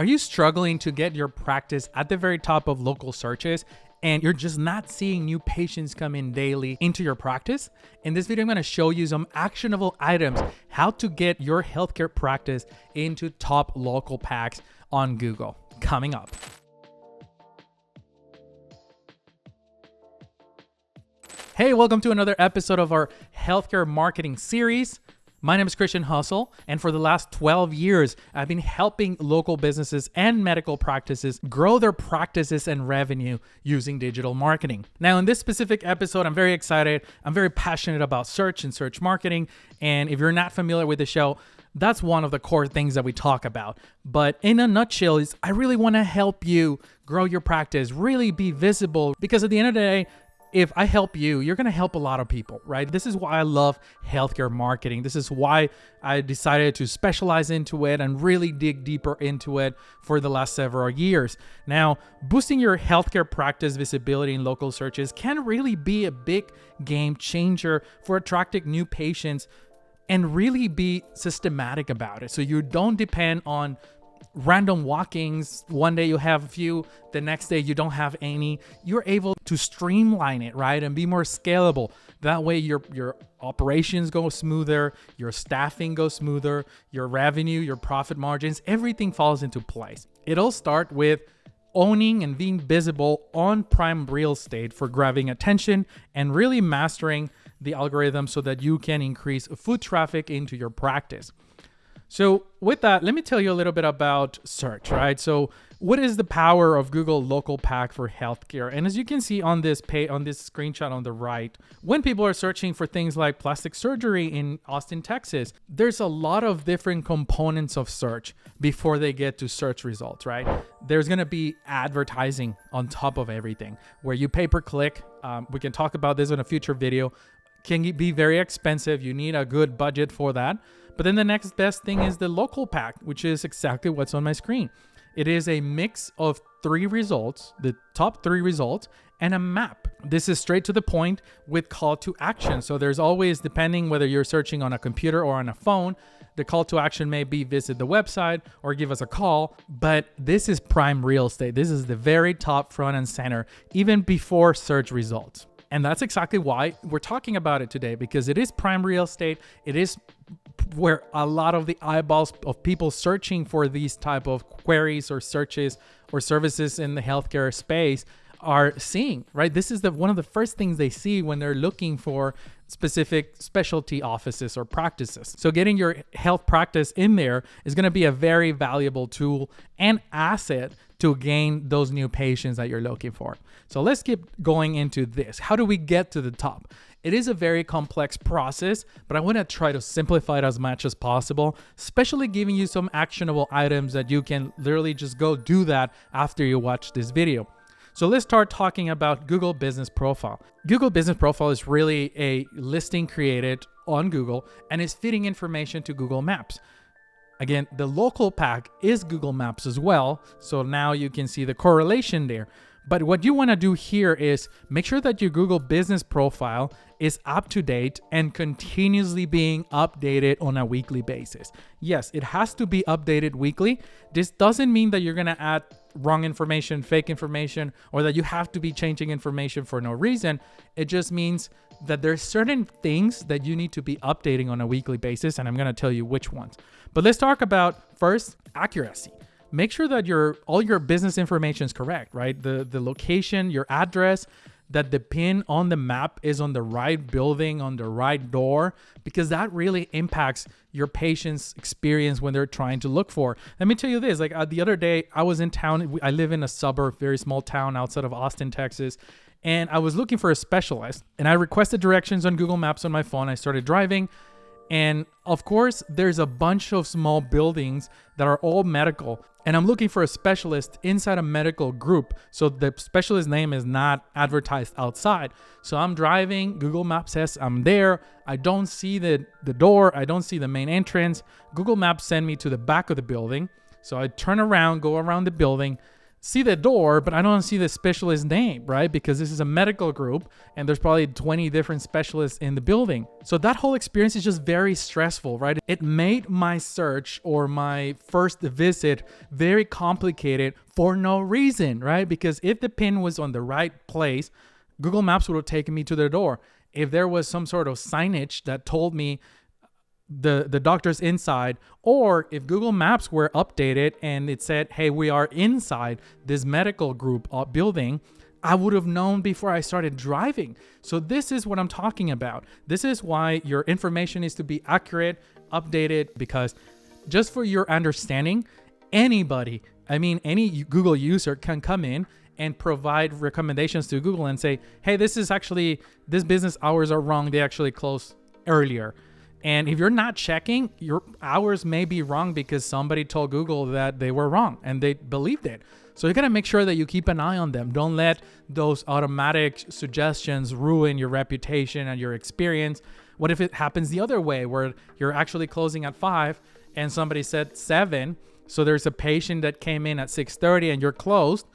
Are you struggling to get your practice at the very top of local searches and you're just not seeing new patients come in daily into your practice? In this video, I'm going to show you some actionable items, how to get your healthcare practice into top local packs on Google. Coming up. Hey, welcome to another episode of our healthcare marketing series. My name is Christian Hustle, and for the last 12 years, I've been helping local businesses and medical practices grow their practices and revenue using digital marketing. Now, in this specific episode, I'm very excited. I'm very passionate about search and search marketing, and if you're not familiar with the show, that's one of the core things that we talk about. But in a nutshell, is I really want to help you grow your practice, really be visible, because at the end of the day, if I help you, you're going to help a lot of people, right? This is why I love healthcare marketing. This is why I decided to specialize into it and really dig deeper into it for the last several years. Now, boosting your healthcare practice visibility in local searches can really be a big game changer for attracting new patients and really be systematic about it. So you don't depend on random walk-ins. One day you have a few, the next day you don't have any. You're able to streamline it, right? And be more scalable. That way your operations go smoother, your staffing goes smoother, your revenue, your profit margins, everything falls into place. It'll start with owning and being visible on prime real estate for grabbing attention and really mastering the algorithm so that you can increase foot traffic into your practice. So with that, let me tell you a little bit about search, right? So what is the power of Google Local Pack for healthcare? And as you can see on this screenshot on the right, when people are searching for things like plastic surgery in Austin, Texas, there's a lot of different components of search before they get to search results, right? There's going to be advertising on top of everything where you pay per click. We can talk about this in a future video. Can be very expensive. You need a good budget for that. But then the next best thing is the local pack, which is exactly what's on my screen. It is a mix of 3 results, the top 3 results, and a map. This is straight to the point with call to action. So there's always, depending whether you're searching on a computer or on a phone, the call to action may be visit the website or give us a call, but this is prime real estate. This is the very top, front and center, even before search results. And that's exactly why we're talking about it today, because it is prime real estate. It is where a lot of the eyeballs of people searching for these type of queries or searches or services in the healthcare space are seeing, right? This is one of the first things they see when they're looking for specific specialty offices or practices. So getting your health practice in there is going to be a very valuable tool and asset to gain those new patients that you're looking for. So let's keep going into this. How do we get to the top? It is a very complex process, but I want to try to simplify it as much as possible, especially giving you some actionable items that you can literally just go do that after you watch this video. So let's start talking about Google Business Profile. Google Business Profile is really a listing created on Google and is feeding information to Google Maps. Again, the local pack is Google Maps as well. So now you can see the correlation there. But what you want to do here is make sure that your Google Business Profile is up to date and continuously being updated on a weekly basis. Yes, it has to be updated weekly. This doesn't mean that you're going to add wrong information, fake information, or that you have to be changing information for no reason. It just means that there's certain things that you need to be updating on a weekly basis, and I'm going to tell you which ones. But let's talk about first accuracy. Make sure that all your business information is correct, right? The location, your address, that the pin on the map is on the right building, on the right door, because that really impacts your patient's experience when they're trying to look for. Let me tell you this, like the other day I was in town. I live in a suburb, very small town outside of Austin, Texas. And I was looking for a specialist and I requested directions on Google Maps on my phone. I started driving. And of course, there's a bunch of small buildings that are all medical. And I'm looking for a specialist inside a medical group. So the specialist name is not advertised outside. So I'm driving. Google Maps says I'm there. I don't see the door. I don't see the main entrance. Google Maps send me to the back of the building. So I turn around, go around the building. see the door, but I don't see the specialist name, right? Because this is a medical group and there's probably 20 different specialists in the building. So that whole experience is just very stressful, right? It made my search or my first visit very complicated for no reason, right? Because if the pin was on the right place, Google Maps would have taken me to the door. If there was some sort of signage that told me the doctor's inside, or if Google Maps were updated and it said, hey, we are inside this medical group building, I would have known before I started driving. So this is what I'm talking about. This is why your information needs to be accurate, updated, because just for your understanding, anybody, any Google user can come in and provide recommendations to Google and say, hey, this business hours are wrong. They actually close earlier. And if you're not checking, your hours may be wrong because somebody told Google that they were wrong and they believed it. So you got to make sure that you keep an eye on them. Don't let those automatic suggestions ruin your reputation and your experience. What if it happens the other way, where you're actually closing at 5 and somebody said 7? So there's a patient that came in at 6:30 and you're closed.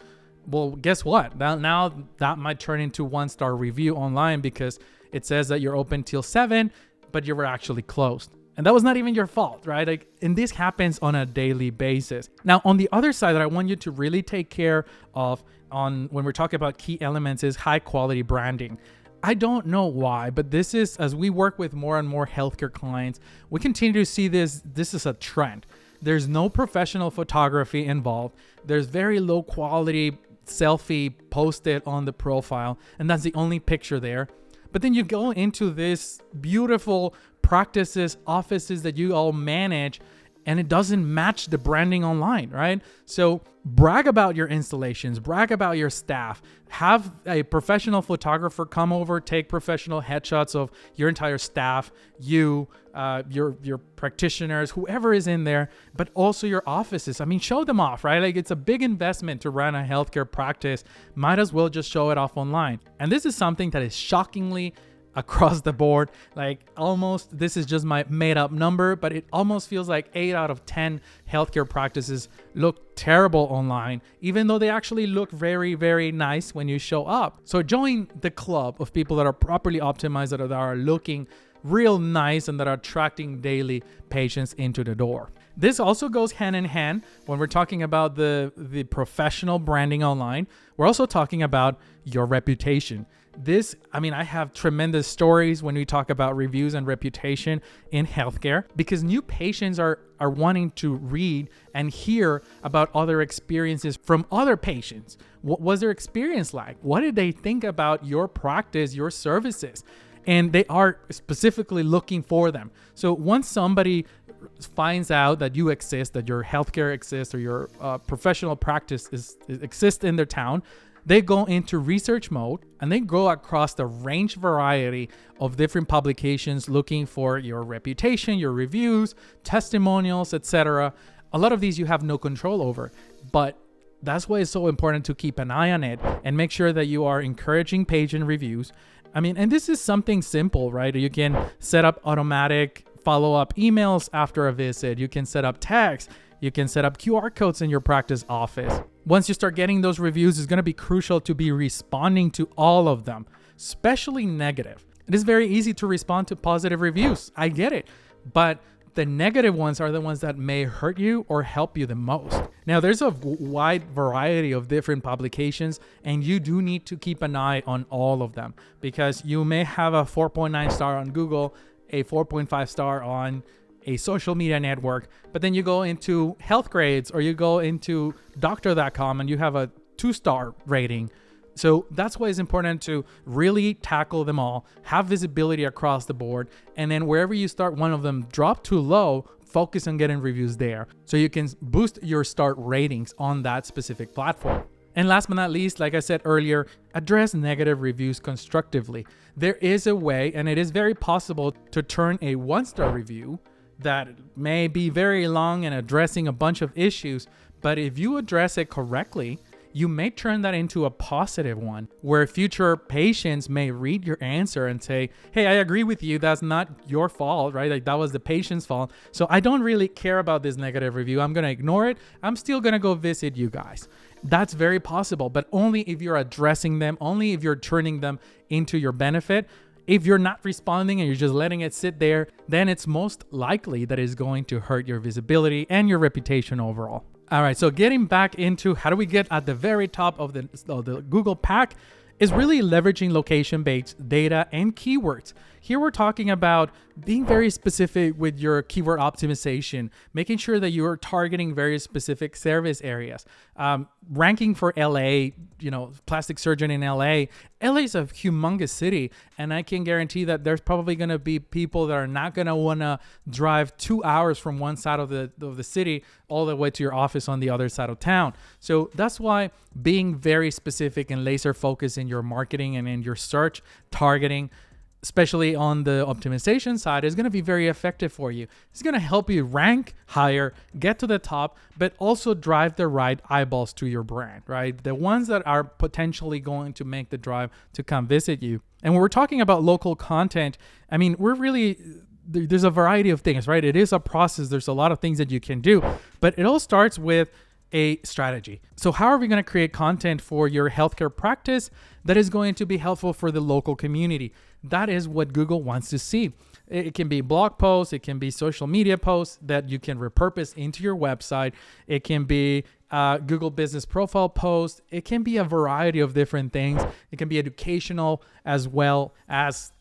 Well, guess what? Now that might turn into 1-star review online because it says that you're open till 7, but you were actually closed. And that was not even your fault, right? And this happens on a daily basis. Now, on the other side that I want you to really take care of when we're talking about key elements is high quality branding. I don't know why, but this is, as we work with more and more healthcare clients, we continue to see this is a trend. There's no professional photography involved. There's very low quality selfie posted on the profile, and that's the only picture there. But then you go into this beautiful practices, offices that you all manage, and it doesn't match the branding online, right? So brag about your installations, brag about your staff, have a professional photographer come over, take professional headshots of your entire staff, your practitioners, whoever is in there, but also your offices. Show them off, right? It's a big investment to run a healthcare practice. Might as well just show it off online. And this is something that is shockingly across the board, almost, this is just my made up number, but it almost feels like 8 out of 10 healthcare practices look terrible online, even though they actually look very, very nice when you show up. So join the club of people that are properly optimized, that are looking real nice and that are attracting daily patients into the door. This also goes hand in hand when we're talking about the professional branding online. We're also talking about your reputation. I have tremendous stories when we talk about reviews and reputation in healthcare, because new patients are wanting to read and hear about other experiences from other patients. What was their experience like? What did they think about your practice, your services? And they are specifically looking for them. So once somebody finds out that you exist, that your healthcare exists, or your professional practice exists in their town, they go into research mode and they go across the variety of different publications looking for your reputation, your reviews, testimonials, etc. A lot of these you have no control over, but that's why it's so important to keep an eye on it and make sure that you are encouraging patient reviews. And this is something simple, right? You can set up automatic follow-up emails after a visit. You can set up tags. You can set up QR codes in your practice office. Once you start getting those reviews, it's going to be crucial to be responding to all of them, especially negative. It is very easy to respond to positive reviews. I get it. But the negative ones are the ones that may hurt you or help you the most. Now, there's a wide variety of different publications, and you do need to keep an eye on all of them, because you may have a 4.9 star on Google, a 4.5 star on a social media network, but then you go into Healthgrades or you go into doctor.com and you have a 2-star rating. So that's why it's important to really tackle them all, have visibility across the board, and then wherever you start one of them drop too low, focus on getting reviews there so you can boost your start ratings on that specific platform. And last but not least, like I said earlier, address negative reviews constructively. There is a way, and it is very possible, to turn a 1-star review that may be very long and addressing a bunch of issues, but if you address it correctly, you may turn that into a positive one where future patients may read your answer and say, hey, I agree with you. That's not your fault, right? Like that was the patient's fault. So I don't really care about this negative review. I'm going to ignore it. I'm still going to go visit you guys. That's very possible, but only if you're addressing them, only if you're turning them into your benefit. If you're not responding and you're just letting it sit there, then it's most likely that it's going to hurt your visibility and your reputation overall. All right, so getting back into how do we get at the very top of the Google Pack is really leveraging location-based data and keywords. Here we're talking about being very specific with your keyword optimization, making sure that you are targeting very specific service areas. Ranking for LA, plastic surgeon in LA. LA is a humongous city, and I can guarantee that there's probably going to be people that are not going to want to drive 2 hours from one side of the city all the way to your office on the other side of town. So that's why being very specific and laser focused in your marketing and in your search targeting, especially on the optimization side, is going to be very effective for you. It's going to help you rank higher, get to the top, but also drive the right eyeballs to your brand, right? The ones that are potentially going to make the drive to come visit you. And when we're talking about local content, I mean, there's a variety of things, right? It is a process. There's a lot of things that you can do, but it all starts with a strategy. So how are we going to create content for your healthcare practice that is going to be helpful for the local community? That is what Google wants to see. It can be blog posts, it can be social media posts that you can repurpose into your website. It can be Google Business Profile posts. It can be a variety of different things. It can be educational as well as,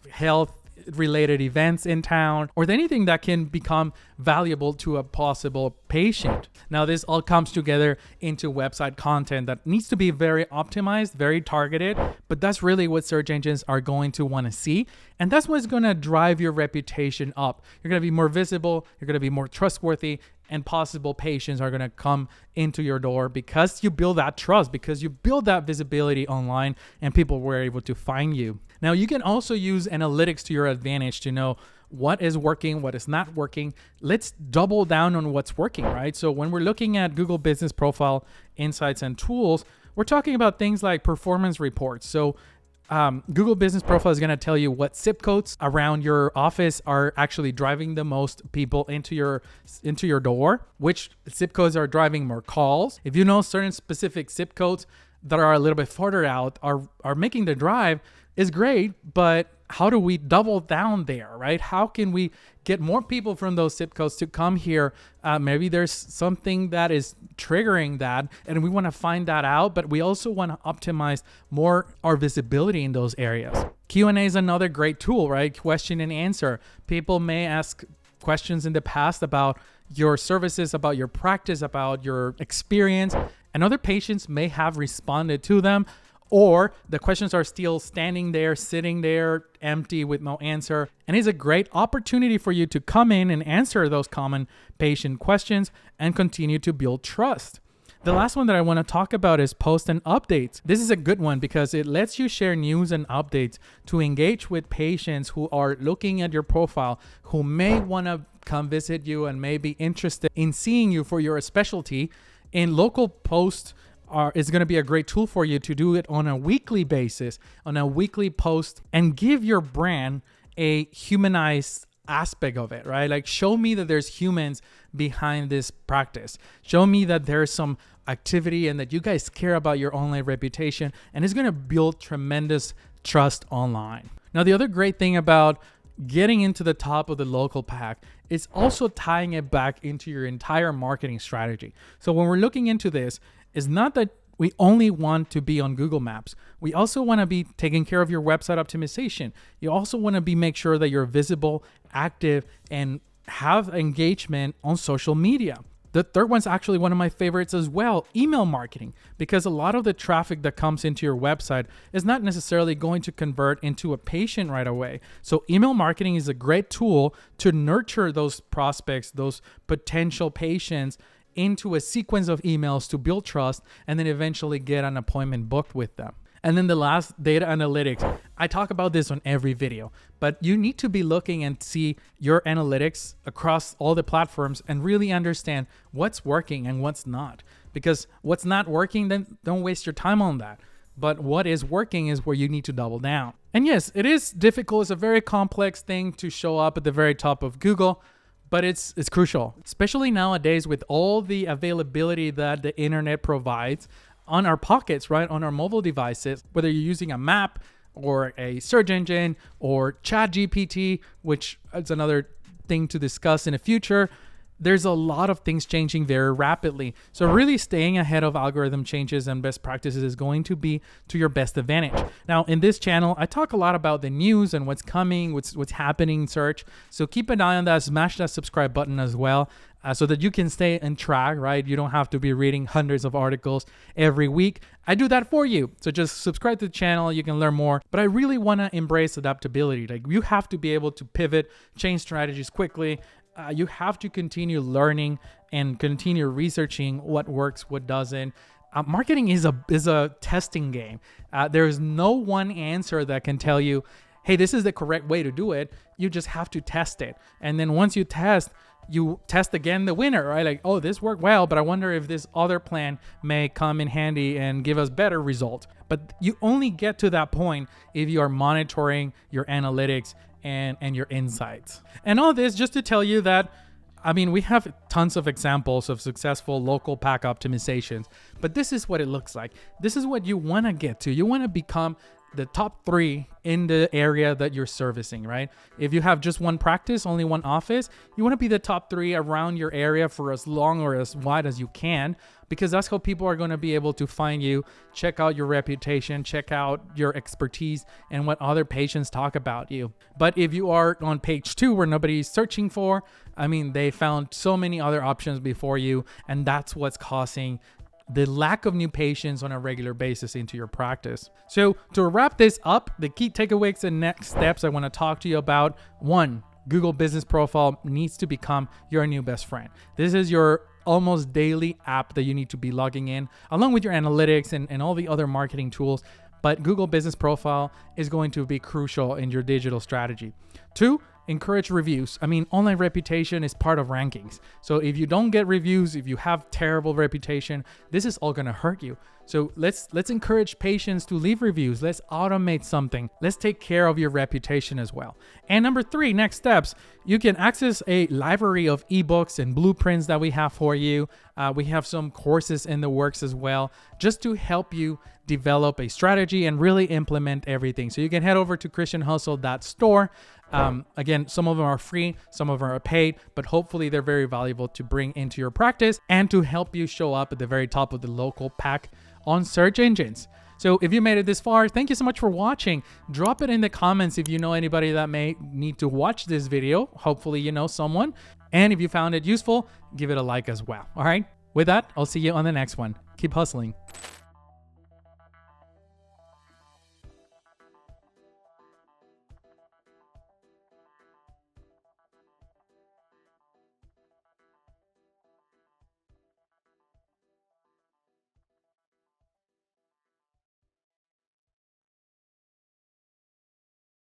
health related events in town, or anything that can become valuable to a possible patient. Now, this all comes together into website content that needs to be very optimized, very targeted, but that's really what search engines are going to want to see. And that's what's going to drive your reputation up. You're going to be more visible, you're going to be more trustworthy, and possible patients are going to come into your door because you build that trust, because you build that visibility online and people were able to find you. Now, you can also use analytics to your advantage to know what is working, what is not working. Let's double down on what's working, right? So when we're looking at Google Business Profile insights and tools, we're talking about things like performance reports. So Google Business Profile is going to tell you what zip codes around your office are actually driving the most people into your door, which zip codes are driving more calls. If you know certain specific zip codes that are a little bit farther out are making the drive, is great, but how do we double down there, right? How can we get more people from those zip codes to come here? Maybe there's something that is triggering that, and we want to find that out, but we also want to optimize more our visibility in those areas. Q&A is another great tool, right? Question and answer. People may ask questions in the past about your services, about your practice, about your experience, and other patients may have responded to them, or the questions are still standing there, sitting there, empty with no answer. And it's a great opportunity for you to come in and answer those common patient questions and continue to build trust. The last one that I want to talk about is post and updates. This is a good one because it lets you share news and updates to engage with patients who are looking at your profile, who may want to come visit you and may be interested in seeing you for your specialty. In local posts is going to be a great tool for you to do it on a weekly basis, on a weekly post, and give your brand a humanized aspect of it, right? Like, show me that there's humans behind this practice. Show me that there's some activity and that you guys care about your online reputation, and it's going to build tremendous trust online. Now, the other great thing about getting into the top of the local pack is also tying it back into your entire marketing strategy. So when we're looking into this, it's not that we only want to be on Google Maps. We also want to be taking care of your website optimization. You also want to make sure that you're visible, active, and have engagement on social media. The third one's actually one of my favorites as well, email marketing, because a lot of the traffic that comes into your website is not necessarily going to convert into a patient right away. So email marketing is a great tool to nurture those prospects, those potential patients, into a sequence of emails to build trust and then eventually get an appointment booked with them. And then the last, data analytics. I talk about this on every video, but you need to be looking and see your analytics across all the platforms and really understand what's working and what's not. Because what's not working, then don't waste your time on that. But what is working is where you need to double down. And yes, it is difficult. It's a very complex thing to show up at the very top of Google, but it's crucial, especially nowadays with all the availability that the internet provides on our pockets, right? On our mobile devices, whether you're using a map or a search engine or ChatGPT, which is another thing to discuss in the future. There's a lot of things changing very rapidly. So really staying ahead of algorithm changes and best practices is going to be to your best advantage. Now, in this channel, I talk a lot about the news and what's coming, what's happening in search. So keep an eye on that, smash that subscribe button as well, so that you can stay in track, right? You don't have to be reading hundreds of articles every week. I do that for you. So just subscribe to the channel, you can learn more. But I really wanna embrace adaptability. Like you have to be able to pivot, change strategies quickly. You have to continue learning and continue researching what works, what doesn't. Marketing is a testing game. There is no one answer that can tell you, hey, this is the correct way to do it. You just have to test it. And then once you test again the winner, right? Like, oh, this worked well, but I wonder if this other plan may come in handy and give us better results. But you only get to that point if you are monitoring your analytics and your insights. And all this just to tell you that, I mean, we have tons of examples of successful local pack optimizations, but this is what it looks like. This is what you want to get to. You want to become the top 3 in the area that you're servicing, right? If you have just one practice, only one office, you want to be the top 3 around your area for as long or as wide as you can, because that's how people are going to be able to find you, check out your reputation, check out your expertise and what other patients talk about you. But if you are on page 2 where nobody's searching for, I mean, they found so many other options before you, and that's what's causing the lack of new patients on a regular basis into your practice. So to wrap this up, the key takeaways and next steps I want to talk to you about. 1, Google Business Profile needs to become your new best friend. This is your almost daily app that you need to be logging in, along with your analytics and all the other marketing tools. But Google Business Profile is going to be crucial in your digital strategy. 2, encourage reviews. I mean, online reputation is part of rankings. So if you don't get reviews, if you have terrible reputation, this is all gonna hurt you. So let's encourage patients to leave reviews. Let's automate something. Let's take care of your reputation as well. And number 3, next steps, you can access a library of ebooks and blueprints that we have for you. We have some courses in the works as well, just to help you develop a strategy and really implement everything. So you can head over to christianhustle.store. Again, some of them are free, some of them are paid, but hopefully they're very valuable to bring into your practice and to help you show up at the very top of the local pack on search engines. So if you made it this far, thank you so much for watching. Drop it in the comments if you know anybody that may need to watch this video. Hopefully you know someone. And if you found it useful, give it a like as well. All right. With that, I'll see you on the next one. Keep hustling.